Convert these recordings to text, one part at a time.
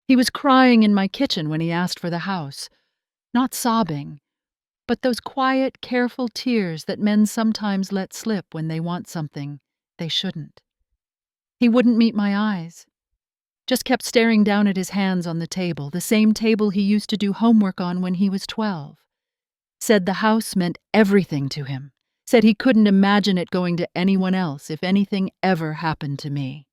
He was crying in my kitchen when he asked for the house, not sobbing, but those quiet, careful tears that men sometimes let slip when they want something they shouldn't. He wouldn't meet my eyes, just kept staring down at his hands on the table, the same table he used to do homework on when he was 12. Said the house meant everything to him. Said he couldn't imagine it going to anyone else if anything ever happened to me.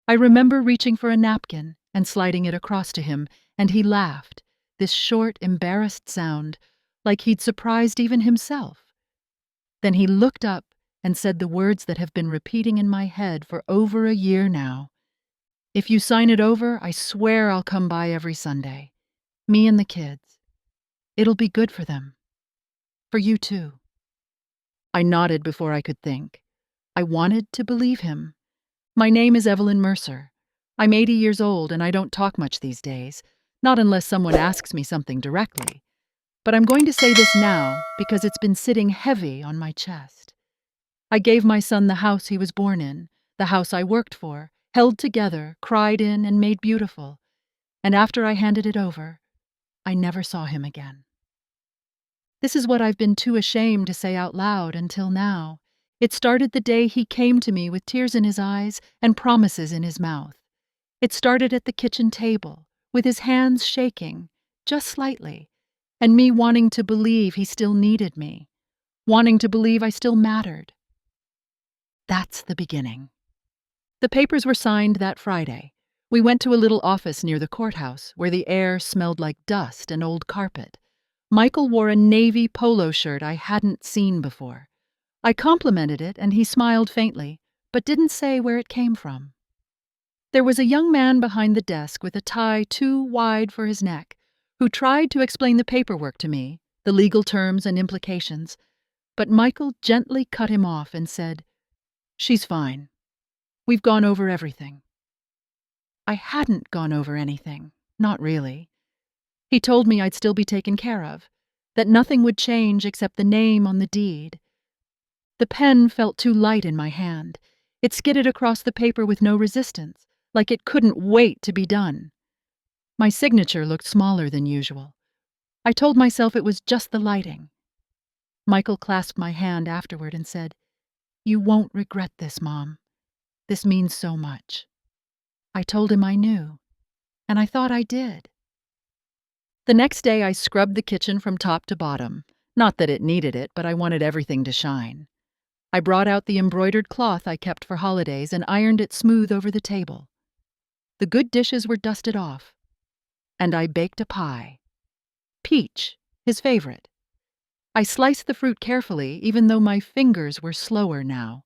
I remember reaching for a napkin and sliding it across to him, and he laughed, this short, embarrassed sound, like he'd surprised even himself. Then he looked up and said the words that have been repeating in my head for over a year now. "If you sign it over, I swear I'll come by every Sunday. Me and the kids. It'll be good for them. For you too." I nodded before I could think. I wanted to believe him. My name is Evelyn Mercer. I'm 80 years old and I don't talk much these days, not unless someone asks me something directly. But I'm going to say this now because it's been sitting heavy on my chest. I gave my son the house he was born in, the house I worked for, held together, cried in, and made beautiful. And after I handed it over, I never saw him again. This is what I've been too ashamed to say out loud until now. It started the day he came to me with tears in his eyes and promises in his mouth. It started at the kitchen table, with his hands shaking, just slightly, and me wanting to believe he still needed me, wanting to believe I still mattered. That's the beginning. The papers were signed that Friday. We went to a little office near the courthouse where the air smelled like dust and old carpet. Michael wore a navy polo shirt I hadn't seen before. I complimented it and he smiled faintly, but didn't say where it came from. There was a young man behind the desk with a tie too wide for his neck, who tried to explain the paperwork to me, the legal terms and implications, but Michael gently cut him off and said, "She's fine. We've gone over everything." I hadn't gone over anything, not really. He told me I'd still be taken care of, that nothing would change except the name on the deed. The pen felt too light in my hand. It skidded across the paper with no resistance, like it couldn't wait to be done. My signature looked smaller than usual. I told myself it was just the lighting. Michael clasped my hand afterward and said, "You won't regret this, Mom. This means so much." I told him I knew, and I thought I did. The next day I scrubbed the kitchen from top to bottom. Not that it needed it, but I wanted everything to shine. I brought out the embroidered cloth I kept for holidays and ironed it smooth over the table. The good dishes were dusted off, and I baked a pie. Peach, his favorite. I sliced the fruit carefully, even though my fingers were slower now.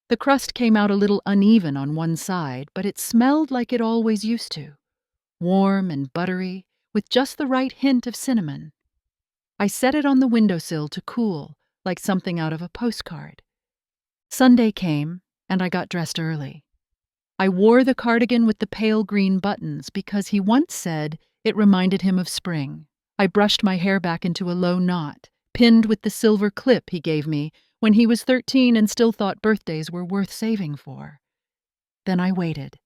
The crust came out a little uneven on one side, but it smelled like it always used to. Warm and buttery, with just the right hint of cinnamon. I set it on the windowsill to cool, like something out of a postcard. Sunday came, and I got dressed early. I wore the cardigan with the pale green buttons because he once said it reminded him of spring. I brushed my hair back into a low knot, pinned with the silver clip he gave me when he was 13 and still thought birthdays were worth saving for. Then I waited.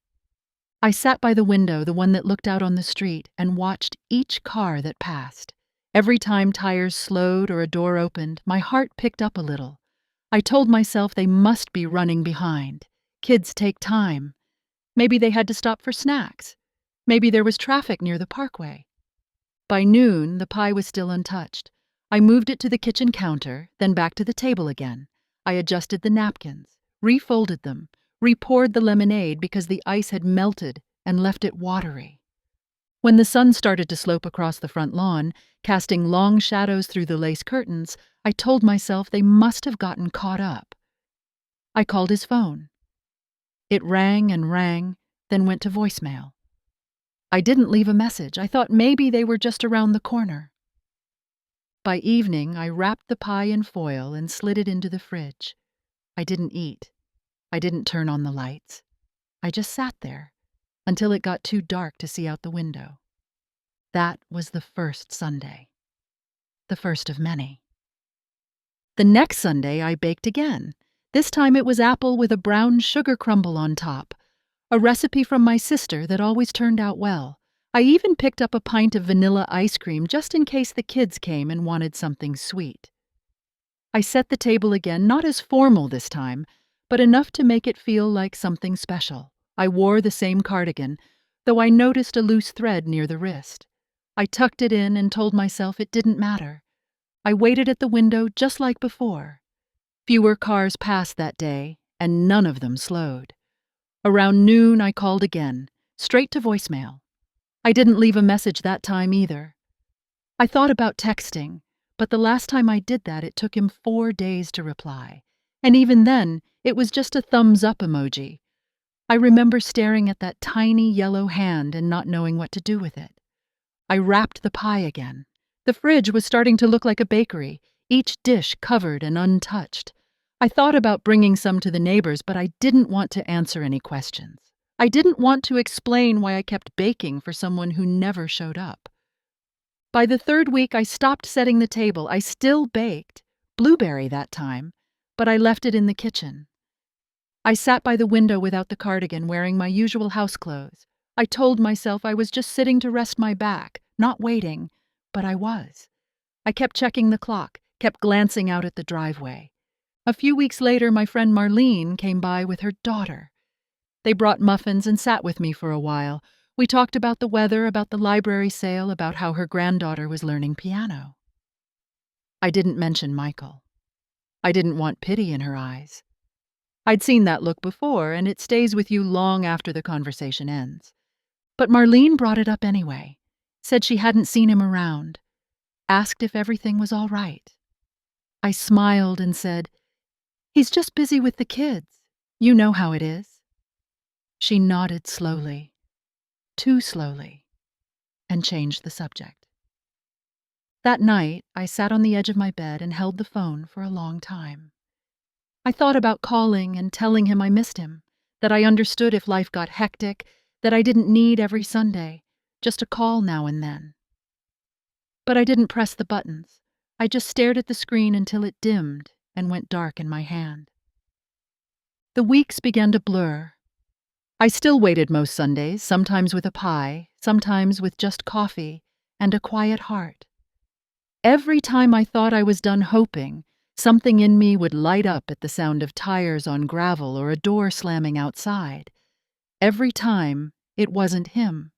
I sat by the window, the one that looked out on the street, and watched each car that passed. Every time tires slowed or a door opened, my heart picked up a little. I told myself they must be running behind. Kids take time. Maybe they had to stop for snacks. Maybe there was traffic near the parkway. By noon, the pie was still untouched. I moved it to the kitchen counter, then back to the table again. I adjusted the napkins, refolded them, re-poured the lemonade because the ice had melted and left it watery. When the sun started to slope across the front lawn, casting long shadows through the lace curtains, I told myself they must have gotten caught up. I called his phone. It rang and rang, then went to voicemail. I didn't leave a message. I thought maybe they were just around the corner. By evening, I wrapped the pie in foil and slid it into the fridge. I didn't eat. I didn't turn on the lights. I just sat there until it got too dark to see out the window. That was the first Sunday. The first of many. The next Sunday I baked again. This time it was apple with a brown sugar crumble on top, a recipe from my sister that always turned out well. I even picked up a pint of vanilla ice cream just in case the kids came and wanted something sweet. I set the table again, not as formal this time, but enough to make it feel like something special. I wore the same cardigan, though I noticed a loose thread near the wrist. I tucked it in and told myself it didn't matter. I waited at the window just like before. Fewer cars passed that day, and none of them slowed. Around noon, I called again, straight to voicemail. I didn't leave a message that time either. I thought about texting, but the last time I did that, it took him 4 days to reply. And even then, it was just a thumbs up emoji. I remember staring at that tiny yellow hand and not knowing what to do with it. I wrapped the pie again. The fridge was starting to look like a bakery, each dish covered and untouched. I thought about bringing some to the neighbors, but I didn't want to answer any questions. I didn't want to explain why I kept baking for someone who never showed up. By the 3rd week, I stopped setting the table. I still baked, blueberry that time, but I left it in the kitchen. I sat by the window without the cardigan, wearing my usual house clothes. I told myself I was just sitting to rest my back, not waiting, but I was. I kept checking the clock, kept glancing out at the driveway. A few weeks later, my friend Marlene came by with her daughter. They brought muffins and sat with me for a while. We talked about the weather, about the library sale, about how her granddaughter was learning piano. I didn't mention Michael. I didn't want pity in her eyes. I'd seen that look before, and it stays with you long after the conversation ends. But Marlene brought it up anyway, said she hadn't seen him around, asked if everything was all right. I smiled and said, "He's just busy with the kids. You know how it is." She nodded slowly, too slowly, and changed the subject. That night, I sat on the edge of my bed and held the phone for a long time. I thought about calling and telling him I missed him, that I understood if life got hectic, that I didn't need every Sunday, just a call now and then. But I didn't press the buttons. I just stared at the screen until it dimmed and went dark in my hand. The weeks began to blur. I still waited most Sundays, sometimes with a pie, sometimes with just coffee and a quiet heart. Every time I thought I was done hoping, something in me would light up at the sound of tires on gravel or a door slamming outside. Every time, it wasn't him.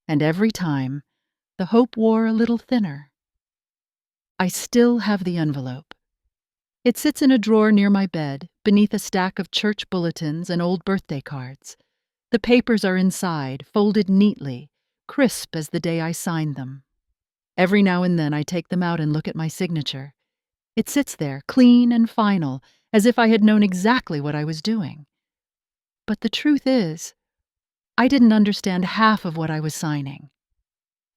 And every time, the hope wore a little thinner. I still have the envelope. It sits in a drawer near my bed, beneath a stack of church bulletins and old birthday cards. The papers are inside, folded neatly, crisp as the day I signed them. Every now and then I take them out and look at my signature. It sits there, clean and final, as if I had known exactly what I was doing. But the truth is, I didn't understand half of what I was signing.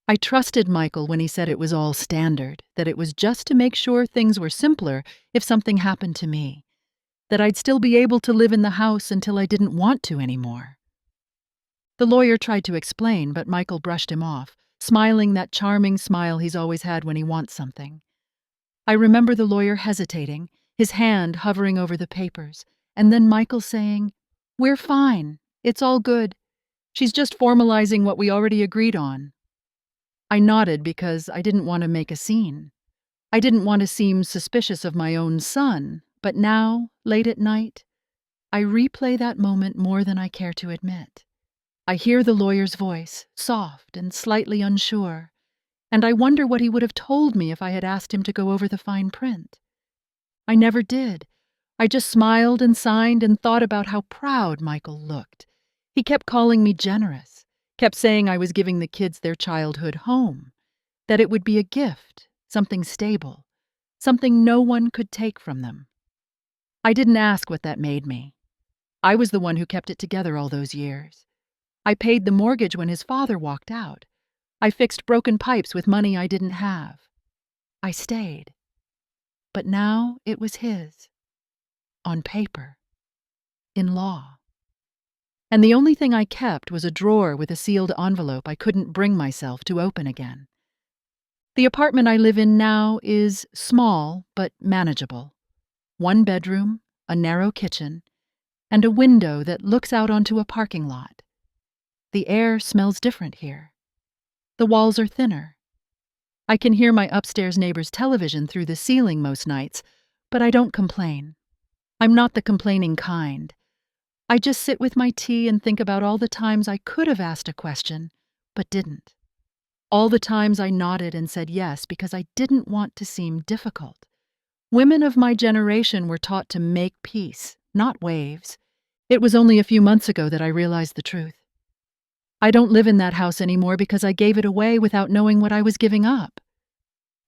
I trusted Michael when he said it was all standard, that it was just to make sure things were simpler if something happened to me, that I'd still be able to live in the house until I didn't want to anymore. The lawyer tried to explain, but Michael brushed him off, smiling that charming smile he's always had when he wants something. I remember the lawyer hesitating, his hand hovering over the papers, and then Michael saying, "We're fine. It's all good. She's just formalizing what we already agreed on." I nodded because I didn't want to make a scene. I didn't want to seem suspicious of my own son, but now, late at night, I replay that moment more than I care to admit. I hear the lawyer's voice, soft and slightly unsure, and I wonder what he would have told me if I had asked him to go over the fine print. I never did. I just smiled and signed and thought about how proud Michael looked. He kept calling me generous, kept saying I was giving the kids their childhood home, that it would be a gift, something stable, something no one could take from them. I didn't ask what that made me. I was the one who kept it together all those years. I paid the mortgage when his father walked out. I fixed broken pipes with money I didn't have. I stayed. But now it was his. On paper. In law. And the only thing I kept was a drawer with a sealed envelope I couldn't bring myself to open again. The apartment I live in now is small but manageable. 1 bedroom, a narrow kitchen, and a window that looks out onto a parking lot. The air smells different here. The walls are thinner. I can hear my upstairs neighbor's television through the ceiling most nights, but I don't complain. I'm not the complaining kind. I just sit with my tea and think about all the times I could have asked a question, but didn't. All the times I nodded and said yes because I didn't want to seem difficult. Women of my generation were taught to make peace, not waves. It was only a few months ago that I realized the truth. I don't live in that house anymore because I gave it away without knowing what I was giving up.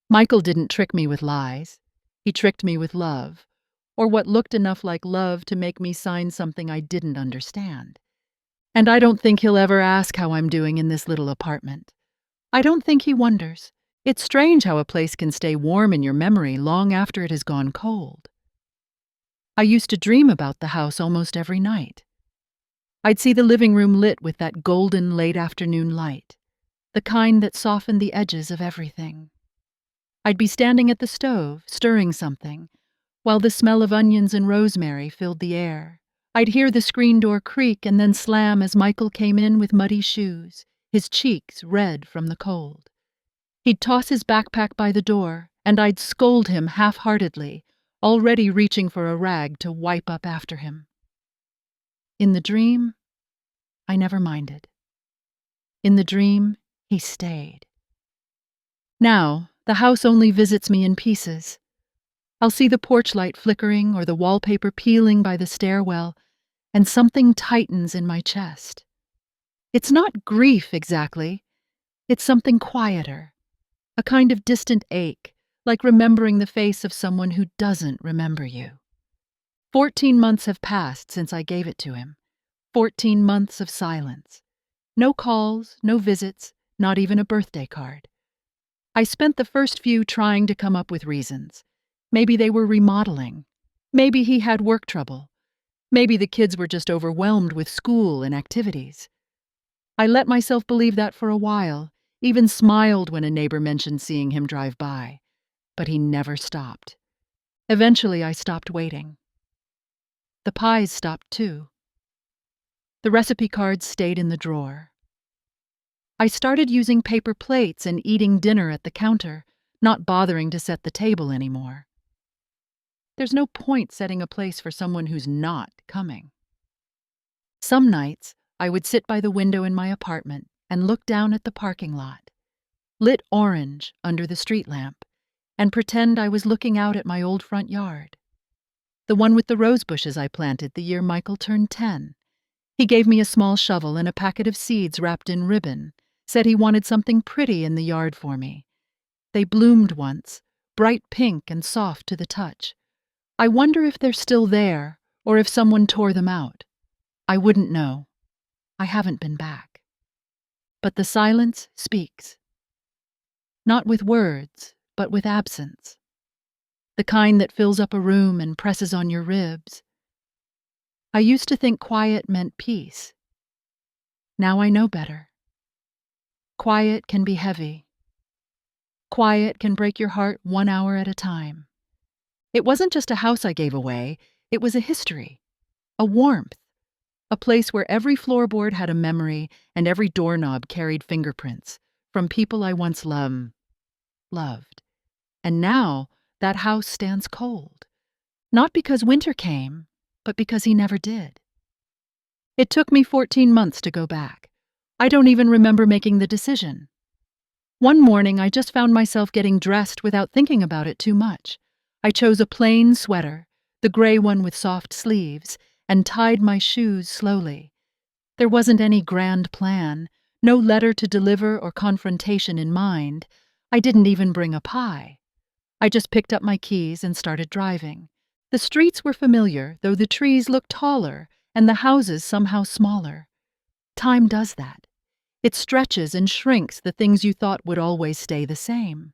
Michael didn't trick me with lies. He tricked me with love, or what looked enough like love to make me sign something I didn't understand. And I don't think he'll ever ask how I'm doing in this little apartment. I don't think he wonders. It's strange how a place can stay warm in your memory long after it has gone cold. I used to dream about the house almost every night. I'd see the living room lit with that golden late afternoon light, the kind that softened the edges of everything. I'd be standing at the stove, stirring something, while the smell of onions and rosemary filled the air. I'd hear the screen door creak and then slam as Michael came in with muddy shoes, his cheeks red from the cold. He'd toss his backpack by the door, and I'd scold him half-heartedly, already reaching for a rag to wipe up after him. In the dream, I never minded. In the dream, he stayed. Now, the house only visits me in pieces. I'll see the porch light flickering or the wallpaper peeling by the stairwell, and something tightens in my chest. It's not grief exactly. It's something quieter, a kind of distant ache, like remembering the face of someone who doesn't remember you. 14 months have passed since I gave it to him. 14 months of silence. No calls, no visits, not even a birthday card. I spent the first few trying to come up with reasons. Maybe they were remodeling. Maybe he had work trouble. Maybe the kids were just overwhelmed with school and activities. I let myself believe that for a while, even smiled when a neighbor mentioned seeing him drive by. But he never stopped. Eventually, I stopped waiting. The pies stopped too. The recipe cards stayed in the drawer. I started using paper plates and eating dinner at the counter, not bothering to set the table anymore. There's no point setting a place for someone who's not coming. Some nights, I would sit by the window in my apartment and look down at the parking lot, lit orange under the street lamp, and pretend I was looking out at my old front yard. The one with the rose bushes I planted the year Michael turned 10. He gave me a small shovel and a packet of seeds wrapped in ribbon, said he wanted something pretty in the yard for me. They bloomed once, bright pink and soft to the touch. I wonder if they're still there, or if someone tore them out. I wouldn't know. I haven't been back. But the silence speaks. Not with words, but with absence. The kind that fills up a room and presses on your ribs. I used to think quiet meant peace. Now I know better. Quiet can be heavy. Quiet can break your heart 1 hour at a time. It wasn't just a house I gave away, it was a history, a warmth, a place where every floorboard had a memory and every doorknob carried fingerprints from people I once loved. And now that house stands cold, not because winter came, but because he never did. It took me 14 months to go back. I don't even remember making the decision. One morning, I just found myself getting dressed without thinking about it too much. I chose a plain sweater, the gray one with soft sleeves, and tied my shoes slowly. There wasn't any grand plan, no letter to deliver or confrontation in mind. I didn't even bring a pie. I just picked up my keys and started driving. The streets were familiar, though the trees looked taller and the houses somehow smaller. Time does that. It stretches and shrinks the things you thought would always stay the same.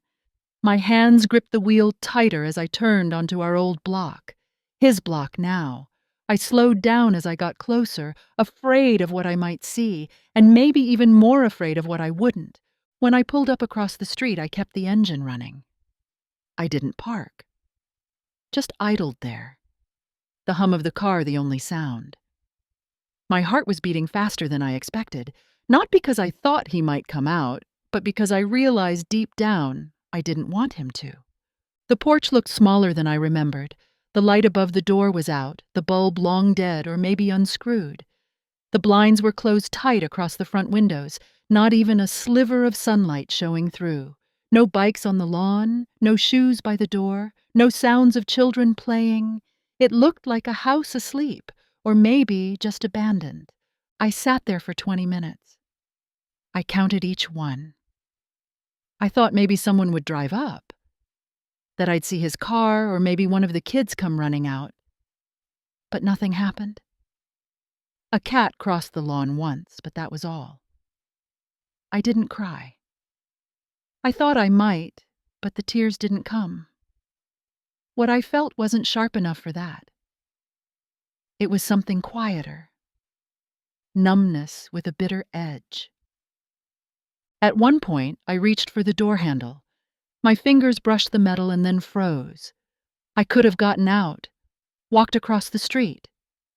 My hands gripped the wheel tighter as I turned onto our old block. His block now. I slowed down as I got closer, afraid of what I might see, and maybe even more afraid of what I wouldn't. When I pulled up across the street, I kept the engine running. I didn't park. Just idled there. The hum of the car the only sound. My heart was beating faster than I expected, not because I thought he might come out, but because I realized deep down I didn't want him to. The porch looked smaller than I remembered. The light above the door was out, the bulb long dead or maybe unscrewed. The blinds were closed tight across the front windows, not even a sliver of sunlight showing through. No bikes on the lawn, no shoes by the door, no sounds of children playing. It looked like a house asleep, or maybe just abandoned. I sat there for 20 minutes. I counted each one. I thought maybe someone would drive up, that I'd see his car or maybe one of the kids come running out. But nothing happened. A cat crossed the lawn once, but that was all. I didn't cry. I thought I might, but the tears didn't come. What I felt wasn't sharp enough for that. It was something quieter. Numbness with a bitter edge. At one point, I reached for the door handle. My fingers brushed the metal and then froze. I could have gotten out, walked across the street,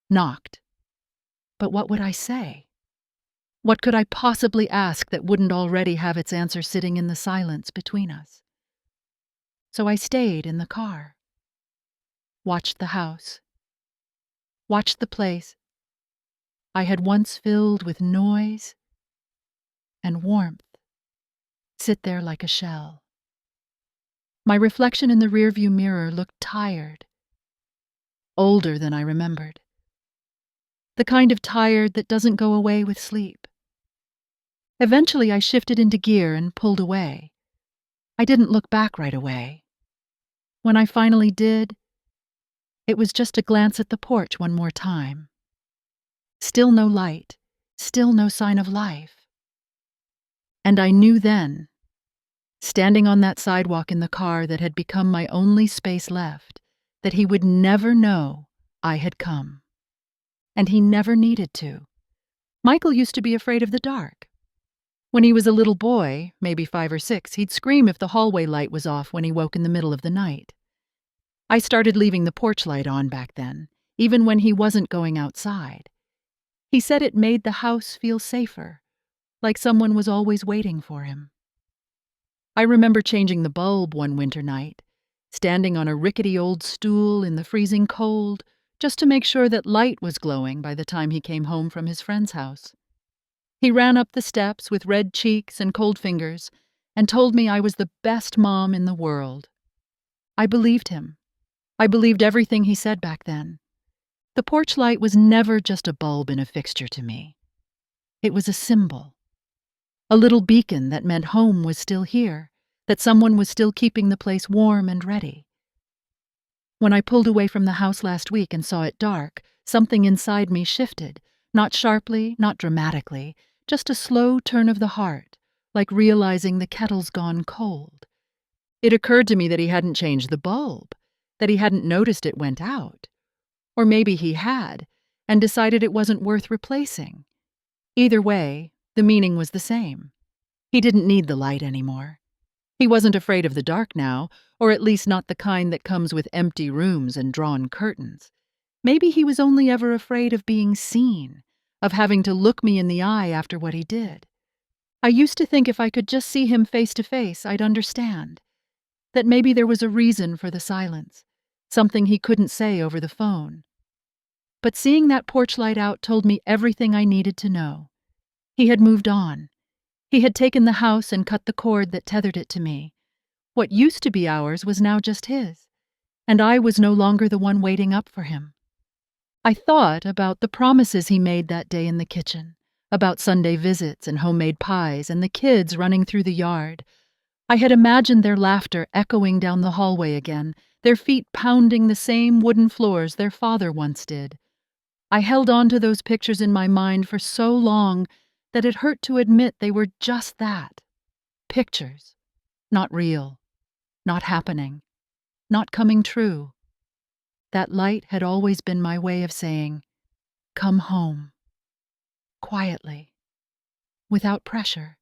knocked. But what would I say? What could I possibly ask that wouldn't already have its answer sitting in the silence between us? So I stayed in the car. Watched the house. Watched the place I had once filled with noise and warmth sit there like a shell. My reflection in the rearview mirror looked tired, older than I remembered. The kind of tired that doesn't go away with sleep. Eventually, I shifted into gear and pulled away. I didn't look back right away. When I finally did, it was just a glance at the porch one more time. Still no light, still no sign of life. And I knew then, standing on that sidewalk in the car that had become my only space left, that he would never know I had come. And he never needed to. Michael used to be afraid of the dark. When he was a little boy, maybe 5 or 6, he'd scream if the hallway light was off when he woke in the middle of the night. I started leaving the porch light on back then, even when he wasn't going outside. He said it made the house feel safer, like someone was always waiting for him. I remember changing the bulb one winter night, standing on a rickety old stool in the freezing cold, just to make sure that light was glowing by the time he came home from his friend's house. He ran up the steps with red cheeks and cold fingers and told me I was the best mom in the world. I believed him. I believed everything he said back then. The porch light was never just a bulb in a fixture to me. It was a symbol. A little beacon that meant home was still here, that someone was still keeping the place warm and ready. When I pulled away from the house last week and saw it dark, something inside me shifted, not sharply, not dramatically, just a slow turn of the heart, like realizing the kettle's gone cold. It occurred to me that he hadn't changed the bulb, that he hadn't noticed it went out. Or maybe he had, and decided it wasn't worth replacing. Either way, the meaning was the same. He didn't need the light anymore. He wasn't afraid of the dark now, or at least not the kind that comes with empty rooms and drawn curtains. Maybe he was only ever afraid of being seen, of having to look me in the eye after what he did. I used to think if I could just see him face to face, I'd understand. That maybe there was a reason for the silence, something he couldn't say over the phone. But seeing that porch light out told me everything I needed to know. He had moved on. He had taken the house and cut the cord that tethered it to me. What used to be ours was now just his, and I was no longer the one waiting up for him. I thought about the promises he made that day in the kitchen, about Sunday visits and homemade pies and the kids running through the yard. I had imagined their laughter echoing down the hallway again, their feet pounding the same wooden floors their father once did. I held on to those pictures in my mind for so long that it hurt to admit they were just that. Pictures. Not real. Not happening. Not coming true. That light had always been my way of saying, "Come home." Quietly. Without pressure.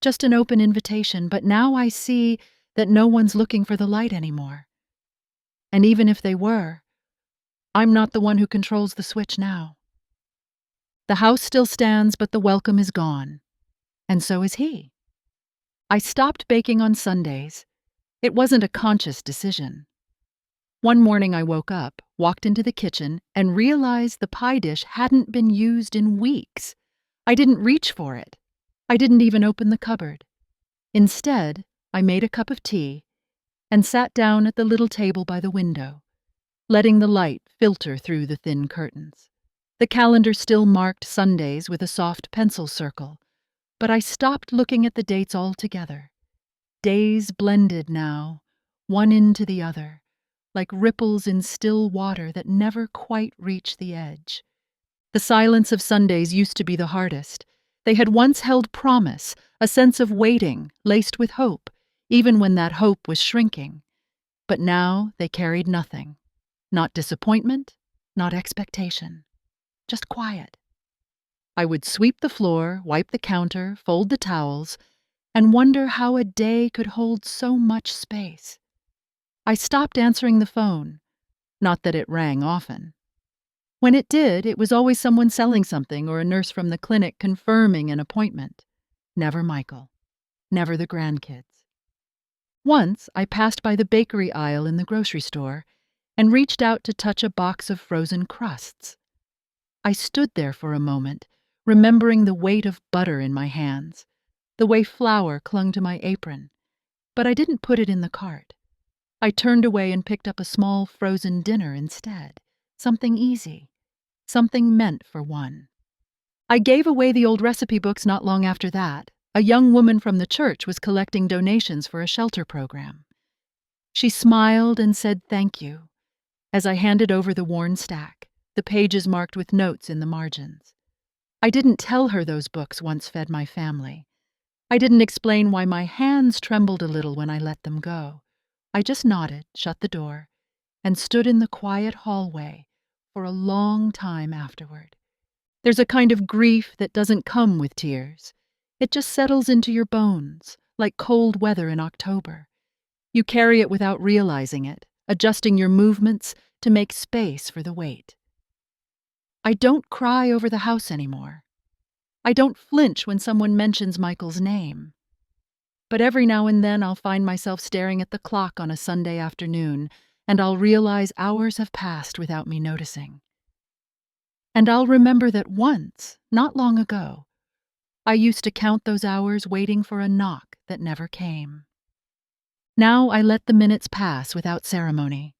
Just an open invitation, but now I see that no one's looking for the light anymore. And even if they were, I'm not the one who controls the switch now. The house still stands, but the welcome is gone. And so is he. I stopped baking on Sundays. It wasn't a conscious decision. One morning I woke up, walked into the kitchen, and realized the pie dish hadn't been used in weeks. I didn't reach for it. I didn't even open the cupboard. Instead, I made a cup of tea and sat down at the little table by the window, letting the light filter through the thin curtains. The calendar still marked Sundays with a soft pencil circle, but I stopped looking at the dates altogether. Days blended now, one into the other, like ripples in still water that never quite reach the edge. The silence of Sundays used to be the hardest. They had once held promise, a sense of waiting, laced with hope, even when that hope was shrinking. But now they carried nothing. Not disappointment, not expectation. Just quiet. I would sweep the floor, wipe the counter, fold the towels, and wonder how a day could hold so much space. I stopped answering the phone. Not that it rang often. When it did, it was always someone selling something or a nurse from the clinic confirming an appointment. Never Michael. Never the grandkids. Once, I passed by the bakery aisle in the grocery store and reached out to touch a box of frozen crusts. I stood there for a moment, remembering the weight of butter in my hands, the way flour clung to my apron, but I didn't put it in the cart. I turned away and picked up a small frozen dinner instead, something easy, something meant for one. I gave away the old recipe books not long after that. A young woman from the church was collecting donations for a shelter program. She smiled and said thank you as I handed over the worn stack, the pages marked with notes in the margins. I didn't tell her those books once fed my family. I didn't explain why my hands trembled a little when I let them go. I just nodded, shut the door, and stood in the quiet hallway for a long time afterward. There's a kind of grief that doesn't come with tears. It just settles into your bones, like cold weather in October. You carry it without realizing it, adjusting your movements to make space for the weight. I don't cry over the house anymore. I don't flinch when someone mentions Michael's name. But every now and then I'll find myself staring at the clock on a Sunday afternoon, and I'll realize hours have passed without me noticing. And I'll remember that once, not long ago, I used to count those hours waiting for a knock that never came. Now I let the minutes pass without ceremony.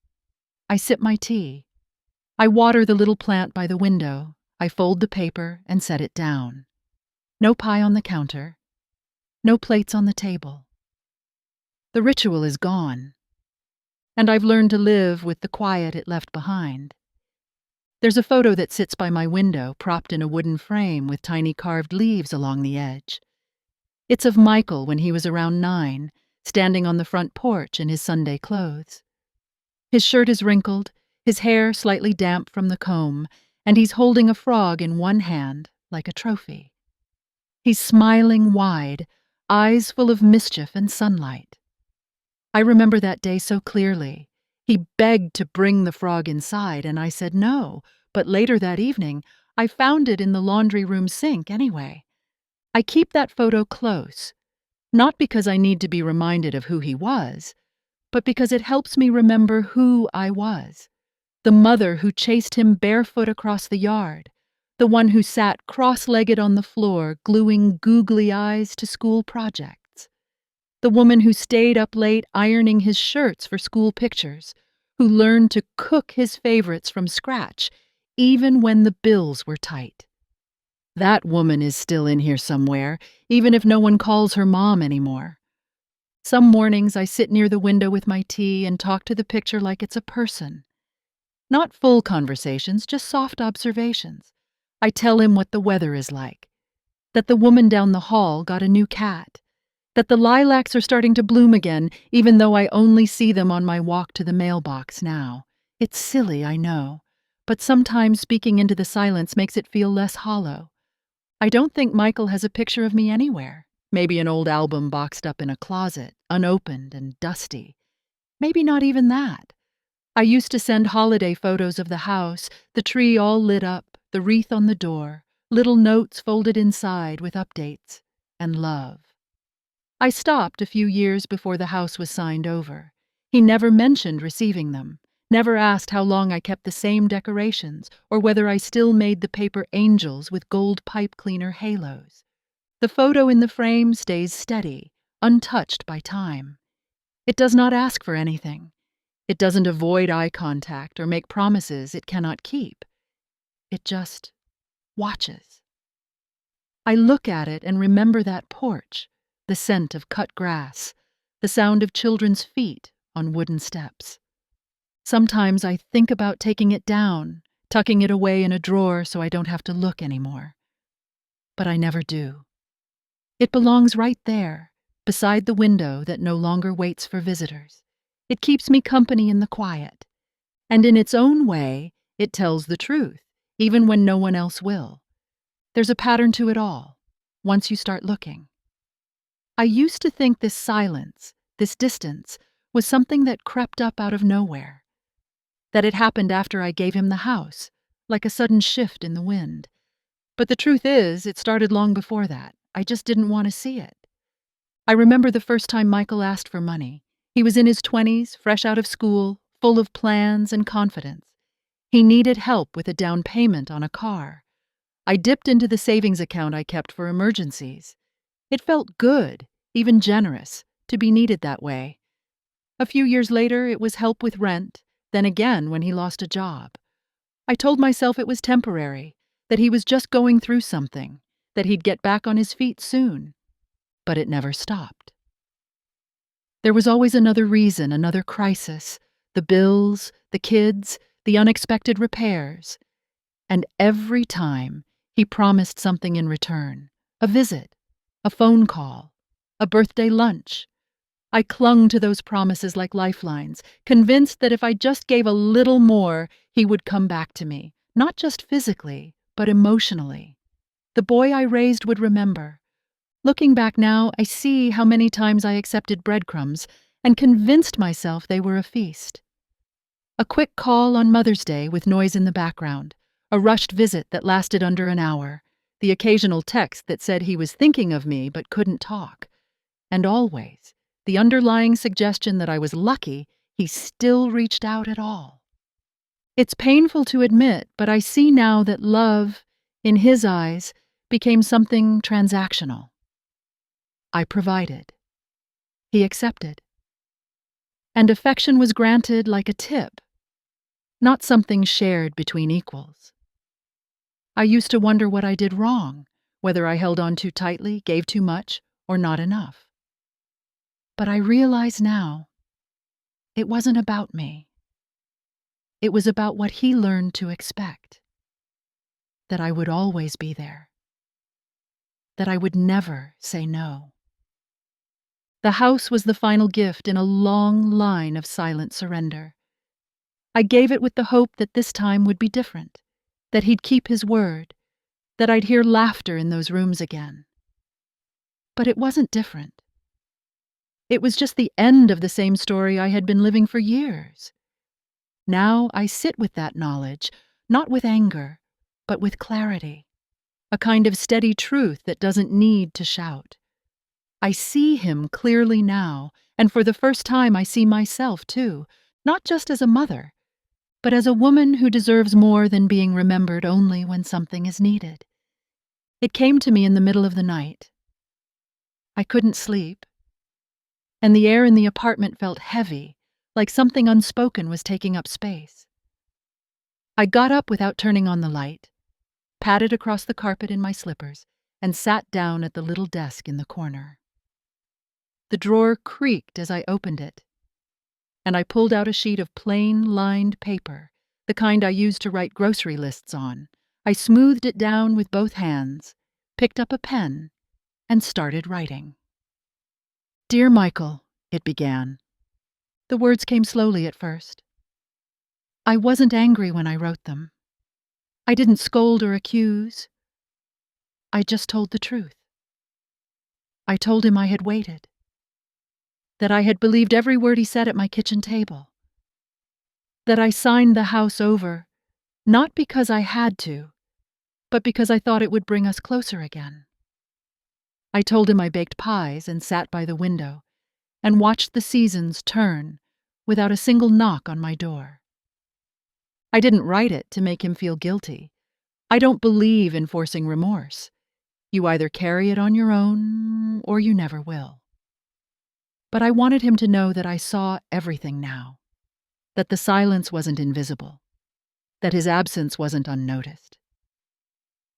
I sip my tea. I water the little plant by the window. I fold the paper and set it down. No pie on the counter. No plates on the table. The ritual is gone. And I've learned to live with the quiet it left behind. There's a photo that sits by my window, propped in a wooden frame with tiny carved leaves along the edge. It's of Michael when he was around 9, standing on the front porch in his Sunday clothes. His shirt is wrinkled, his hair slightly damp from the comb, and he's holding a frog in one hand, like a trophy. He's smiling wide, eyes full of mischief and sunlight. I remember that day so clearly. He begged to bring the frog inside, and I said no, but later that evening, I found it in the laundry room sink anyway. I keep that photo close, not because I need to be reminded of who he was, but because it helps me remember who I was. The mother who chased him barefoot across the yard, the one who sat cross-legged on the floor, gluing googly eyes to school projects. The woman who stayed up late ironing his shirts for school pictures, who learned to cook his favorites from scratch, even when the bills were tight. That woman is still in here somewhere, even if no one calls her mom anymore. Some mornings I sit near the window with my tea and talk to the picture like it's a person. Not full conversations, just soft observations. I tell him what the weather is like, that the woman down the hall got a new cat, that the lilacs are starting to bloom again, even though I only see them on my walk to the mailbox now. It's silly, I know, but sometimes speaking into the silence makes it feel less hollow. I don't think Michael has a picture of me anywhere. Maybe an old album boxed up in a closet, unopened and dusty. Maybe not even that. I used to send holiday photos of the house, the tree all lit up, the wreath on the door, little notes folded inside with updates, and love. I stopped a few years before the house was signed over. He never mentioned receiving them, never asked how long I kept the same decorations or whether I still made the paper angels with gold pipe cleaner halos. The photo in the frame stays steady, untouched by time. It does not ask for anything. It doesn't avoid eye contact or make promises it cannot keep. It just watches. I look at it and remember that porch, the scent of cut grass, the sound of children's feet on wooden steps. Sometimes I think about taking it down, tucking it away in a drawer so I don't have to look anymore. But I never do. It belongs right there, beside the window that no longer waits for visitors. It keeps me company in the quiet. And in its own way, it tells the truth, even when no one else will. There's a pattern to it all, once you start looking. I used to think this silence, this distance, was something that crept up out of nowhere. That it happened after I gave him the house, like a sudden shift in the wind. But the truth is, it started long before that. I just didn't want to see it. I remember the first time Michael asked for money. He was in his 20s, fresh out of school, full of plans and confidence. He needed help with a down payment on a car. I dipped into the savings account I kept for emergencies. It felt good, even generous, to be needed that way. A few years later, it was help with rent, then again when he lost a job. I told myself it was temporary, that he was just going through something, that he'd get back on his feet soon. But it never stopped. There was always another reason, another crisis, the bills, the kids, the unexpected repairs. And every time, he promised something in return, a visit, a phone call, a birthday lunch. I clung to those promises like lifelines, convinced that if I just gave a little more, he would come back to me, not just physically, but emotionally. The boy I raised would remember. Looking back now, I see how many times I accepted breadcrumbs and convinced myself they were a feast. A quick call on Mother's Day with noise in the background, a rushed visit that lasted under an hour, the occasional text that said he was thinking of me but couldn't talk, and always the underlying suggestion that I was lucky he still reached out at all. It's painful to admit, but I see now that love, in his eyes, became something transactional. I provided. He accepted. And affection was granted like a tip, not something shared between equals. I used to wonder what I did wrong, whether I held on too tightly, gave too much, or not enough. But I realize now, it wasn't about me. It was about what he learned to expect. That I would always be there. That I would never say no. The house was the final gift in a long line of silent surrender. I gave it with the hope that this time would be different, that he'd keep his word, that I'd hear laughter in those rooms again. But it wasn't different. It was just the end of the same story I had been living for years. Now I sit with that knowledge, not with anger, but with clarity, a kind of steady truth that doesn't need to shout. I see him clearly now, and for the first time I see myself too, not just as a mother, but as a woman who deserves more than being remembered only when something is needed. It came to me in the middle of the night. I couldn't sleep, and the air in the apartment felt heavy, like something unspoken was taking up space. I got up without turning on the light, padded across the carpet in my slippers, and sat down at the little desk in the corner. The drawer creaked as I opened it, and I pulled out a sheet of plain, lined paper, the kind I used to write grocery lists on. I smoothed it down with both hands, picked up a pen, and started writing. "Dear Michael," it began. The words came slowly at first. I wasn't angry when I wrote them. I didn't scold or accuse. I just told the truth. I told him I had waited, that I had believed every word he said at my kitchen table, that I signed the house over, not because I had to, but because I thought it would bring us closer again. I told him I baked pies and sat by the window and watched the seasons turn without a single knock on my door. I didn't write it to make him feel guilty. I don't believe in forcing remorse. You either carry it on your own or you never will. But I wanted him to know that I saw everything now, that the silence wasn't invisible, that his absence wasn't unnoticed.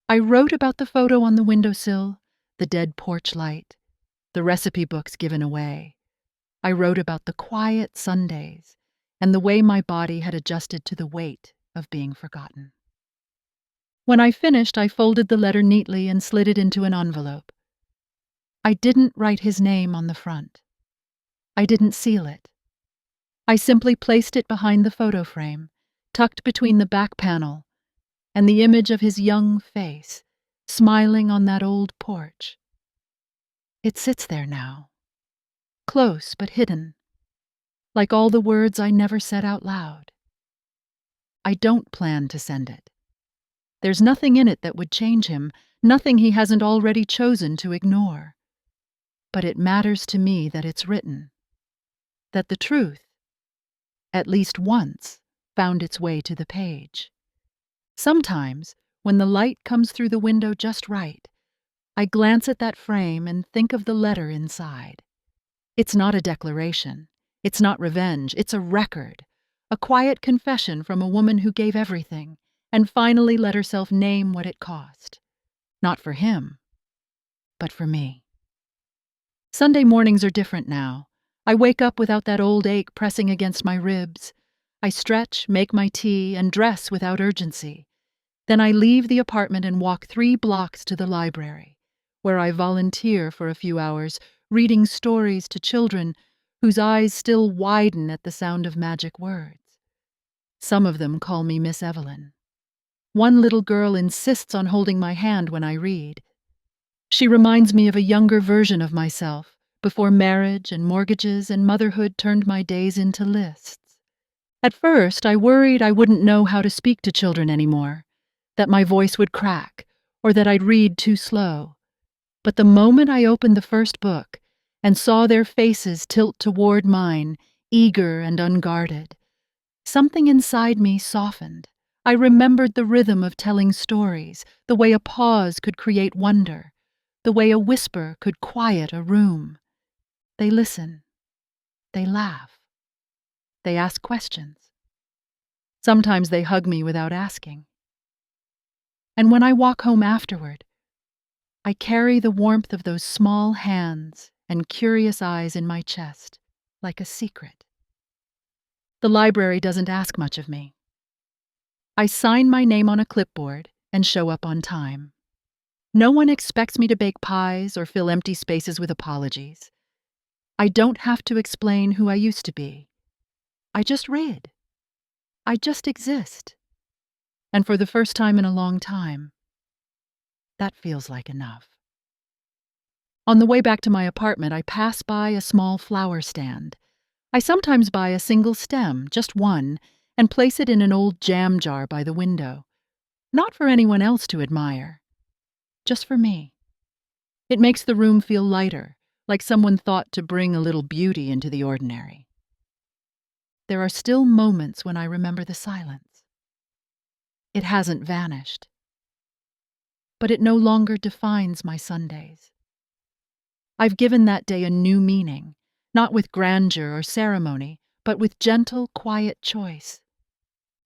I wrote about the photo on the windowsill, the dead porch light, the recipe books given away. I wrote about the quiet Sundays and the way my body had adjusted to the weight of being forgotten. When I finished, I folded the letter neatly and slid it into an envelope. I didn't write his name on the front. I didn't seal it. I simply placed it behind the photo frame, tucked between the back panel and the image of his young face, smiling on that old porch. It sits there now, close but hidden, like all the words I never said out loud. I don't plan to send it. There's nothing in it that would change him, nothing he hasn't already chosen to ignore. But it matters to me that it's written, that the truth, at least once, found its way to the page. Sometimes, when the light comes through the window just right, I glance at that frame and think of the letter inside. It's not a declaration. It's not revenge. It's a record, a quiet confession from a woman who gave everything and finally let herself name what it cost. Not for him, but for me. Sunday mornings are different now. I wake up without that old ache pressing against my ribs. I stretch, make my tea, and dress without urgency. Then I leave the apartment and walk 3 blocks to the library, where I volunteer for a few hours, reading stories to children whose eyes still widen at the sound of magic words. Some of them call me Miss Evelyn. One little girl insists on holding my hand when I read. She reminds me of a younger version of myself, before marriage and mortgages and motherhood turned my days into lists. At first, I worried I wouldn't know how to speak to children anymore, that my voice would crack, or that I'd read too slow. But the moment I opened the first book and saw their faces tilt toward mine, eager and unguarded, something inside me softened. I remembered the rhythm of telling stories, the way a pause could create wonder, the way a whisper could quiet a room. They listen. They laugh. They ask questions. Sometimes they hug me without asking. And when I walk home afterward, I carry the warmth of those small hands and curious eyes in my chest, like a secret. The library doesn't ask much of me. I sign my name on a clipboard and show up on time. No one expects me to bake pies or fill empty spaces with apologies. I don't have to explain who I used to be. I just read. I just exist. And for the first time in a long time, that feels like enough. On the way back to my apartment, I pass by a small flower stand. I sometimes buy a single stem, just one, and place it in an old jam jar by the window. Not for anyone else to admire, just for me. It makes the room feel lighter, like someone thought to bring a little beauty into the ordinary. There are still moments when I remember the silence. It hasn't vanished, but it no longer defines my Sundays. I've given that day a new meaning, not with grandeur or ceremony, but with gentle, quiet choice.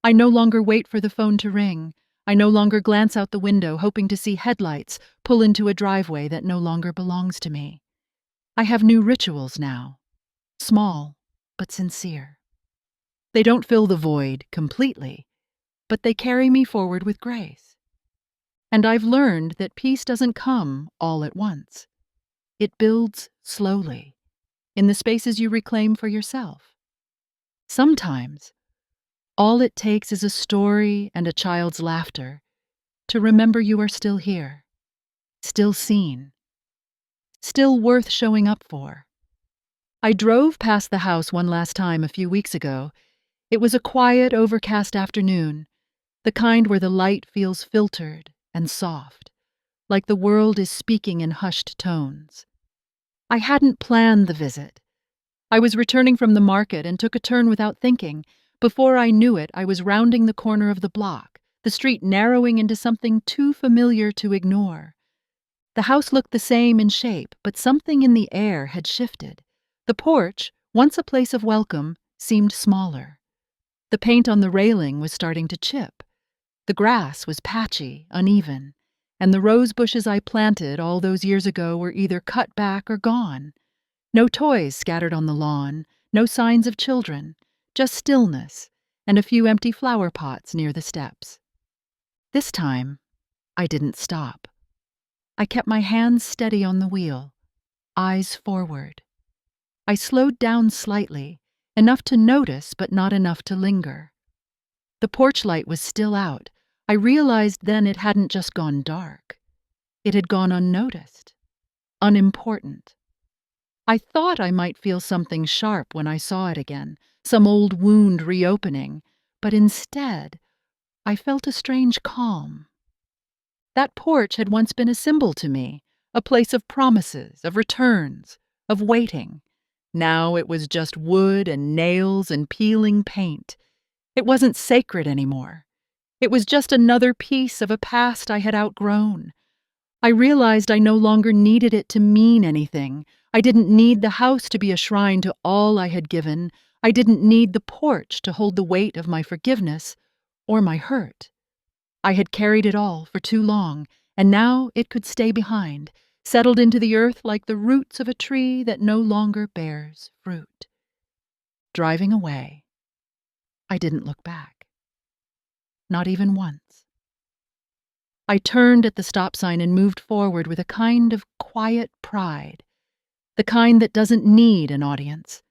I no longer wait for the phone to ring. I no longer glance out the window hoping to see headlights pull into a driveway that no longer belongs to me. I have new rituals now, small but sincere. They don't fill the void completely, but they carry me forward with grace. And I've learned that peace doesn't come all at once. It builds slowly, in the spaces you reclaim for yourself. Sometimes, all it takes is a story and a child's laughter to remember you are still here, still seen, still worth showing up for. I drove past the house one last time a few weeks ago. It was a quiet, overcast afternoon, the kind where the light feels filtered and soft, like the world is speaking in hushed tones. I hadn't planned the visit. I was returning from the market and took a turn without thinking. Before I knew it, I was rounding the corner of the block, the street narrowing into something too familiar to ignore. The house looked the same in shape, but something in the air had shifted. The porch, once a place of welcome, seemed smaller. The paint on the railing was starting to chip. The grass was patchy, uneven, and the rose bushes I planted all those years ago were either cut back or gone. No toys scattered on the lawn, no signs of children, just stillness and a few empty flower pots near the steps. This time, I didn't stop. I kept my hands steady on the wheel, eyes forward. I slowed down slightly, enough to notice but not enough to linger. The porch light was still out. I realized then it hadn't just gone dark. It had gone unnoticed, unimportant. I thought I might feel something sharp when I saw it again, some old wound reopening, but instead, I felt a strange calm. That porch had once been a symbol to me, a place of promises, of returns, of waiting. Now it was just wood and nails and peeling paint. It wasn't sacred anymore. It was just another piece of a past I had outgrown. I realized I no longer needed it to mean anything. I didn't need the house to be a shrine to all I had given. I didn't need the porch to hold the weight of my forgiveness or my hurt. I had carried it all for too long, and now it could stay behind, settled into the earth like the roots of a tree that no longer bears fruit. Driving away, I didn't look back. Not even once. I turned at the stop sign and moved forward with a kind of quiet pride, the kind that doesn't need an audience,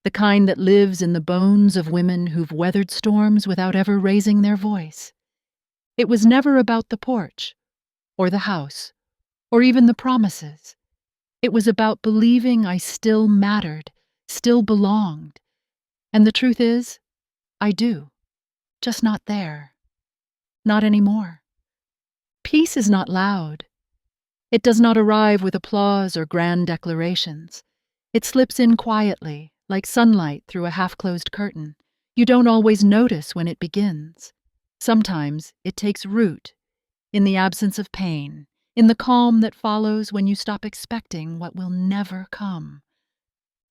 the kind that lives in the bones of women who've weathered storms without ever raising their voice. It was never about the porch, or the house, or even the promises. It was about believing I still mattered, still belonged. And the truth is, I do. Just not there. Not anymore. Peace is not loud. It does not arrive with applause or grand declarations. It slips in quietly, like sunlight through a half-closed curtain. You don't always notice when it begins. Sometimes it takes root in the absence of pain, in the calm that follows when you stop expecting what will never come.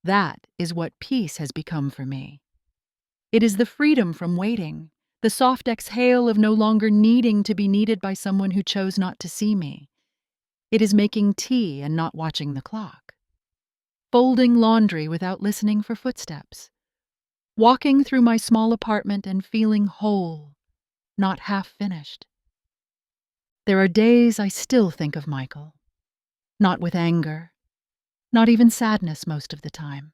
That is what peace has become for me. It is the freedom from waiting, the soft exhale of no longer needing to be needed by someone who chose not to see me. It is making tea and not watching the clock. Folding laundry without listening for footsteps. Walking through my small apartment and feeling whole, not half finished. There are days I still think of Michael. Not with anger, not even sadness most of the time.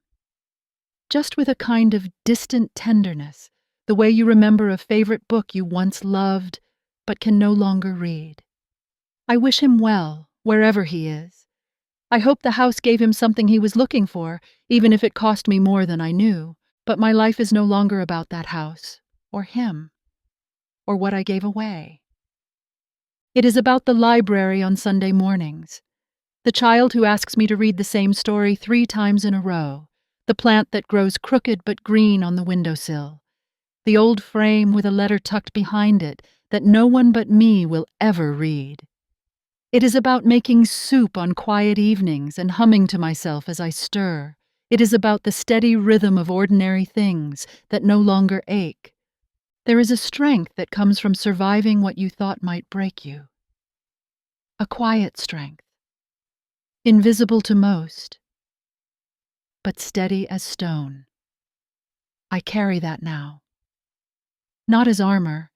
Just with a kind of distant tenderness, the way you remember a favorite book you once loved but can no longer read. I wish him well, wherever he is. I hope the house gave him something he was looking for, even if it cost me more than I knew. But my life is no longer about that house, or him, or what I gave away. It is about the library on Sunday mornings, the child who asks me to read the same story 3 times in a row, the plant that grows crooked but green on the windowsill, the old frame with a letter tucked behind it that no one but me will ever read. It is about making soup on quiet evenings and humming to myself as I stir. It is about the steady rhythm of ordinary things that no longer ache. There is a strength that comes from surviving what you thought might break you. A quiet strength, invisible to most, but steady as stone. I carry that now. Not as armor,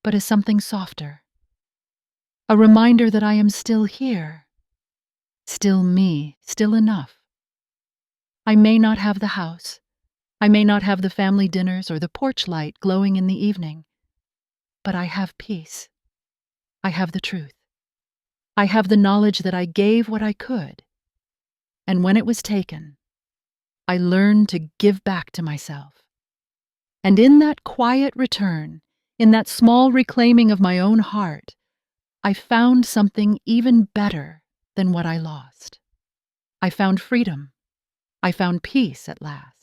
but as something softer. A reminder that I am still here, still me, still enough. I may not have the house. I may not have the family dinners or the porch light glowing in the evening, but I have peace. I have the truth. I have the knowledge that I gave what I could, and when it was taken, I learned to give back to myself. And in that quiet return, in that small reclaiming of my own heart, I found something even better than what I lost. I found freedom. I found peace at last.